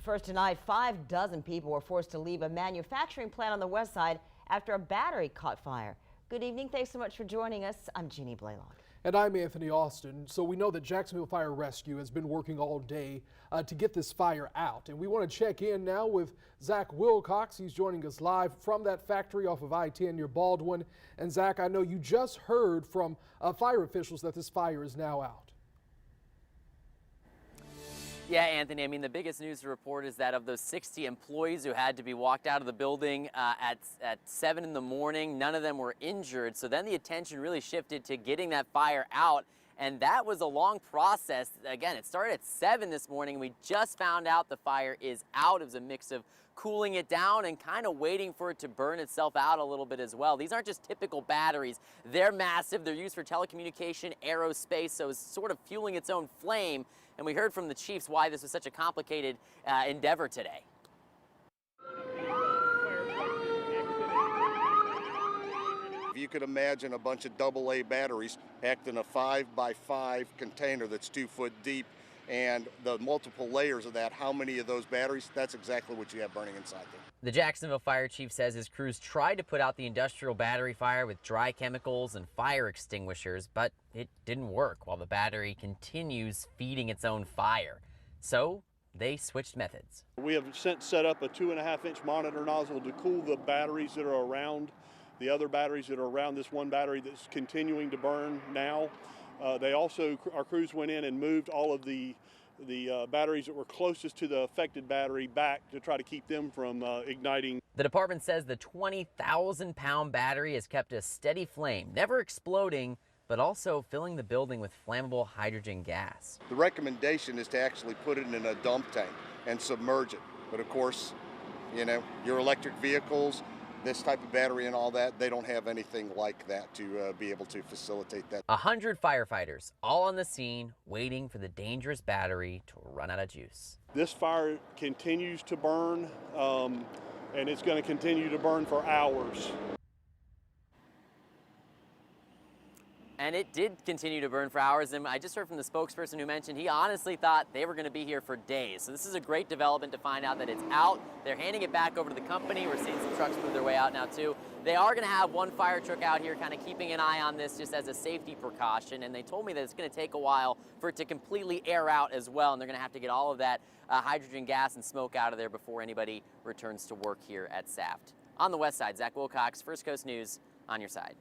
First tonight, 5 dozen people were forced to leave a manufacturing plant on the west side after a battery caught fire. Good evening. Thanks so much for joining us. I'm Jeannie Blaylock. And I'm Anthony Austin. So we know that Jacksonville Fire Rescue has been working all day to get this fire out. And we want to check in now with Zach Wilcox. He's joining us live from that factory off of I-10 near Baldwin. And Zach, I know you just heard from fire officials that this fire is now out. Yeah, Anthony, I mean, the biggest news to report is that of those 60 employees who had to be walked out of the building at 7 in the morning, none of them were injured. So then the attention really shifted to getting that fire out. And that was a long process. Again, it started at 7 this morning. We just found out the fire is out. It was a mix of cooling it down and kind of waiting for it to burn itself out a little bit as well. These aren't just typical batteries. They're massive. They're used for telecommunication, aerospace, so it's sort of fueling its own flame. And we heard from the chiefs why this was such a complicated endeavor today. If you could imagine a bunch of AA batteries packed in a 5x5 container that's 2 foot deep, and the multiple layers of that, how many of those batteries, that's exactly what you have burning inside there. The Jacksonville fire chief says his crews tried to put out the industrial battery fire with dry chemicals and fire extinguishers, but it didn't work while the battery continues feeding its own fire. So they switched methods. We have since set up a 2.5-inch monitor nozzle to cool the batteries that are around the other batteries that are around this one battery that's continuing to burn now. Our crews went in and moved all of the batteries that were closest to the affected battery back to try to keep them from igniting. The department says the 20,000-pound battery has kept a steady flame, never exploding, but also filling the building with flammable hydrogen gas. The recommendation is to actually put it in a dump tank and submerge it. But of course, you know, your electric vehicles, this type of battery and all that, they don't have anything like that to be able to facilitate that. 100 firefighters all on the scene waiting for the dangerous battery to run out of juice. This fire continues to burn, and it's going to continue to burn for hours. And it did continue to burn for hours, and I just heard from the spokesperson who mentioned he honestly thought they were going to be here for days. So this is a great development to find out that it's out. They're handing it back over to the company. We're seeing some trucks move their way out now too. They are going to have one fire truck out here kind of keeping an eye on this just as a safety precaution, and they told me that it's going to take a while for it to completely air out as well, and they're going to have to get all of that hydrogen gas and smoke out of there before anybody returns to work here at SAFT. On the west side, Zach Wilcox, First Coast News, on your side.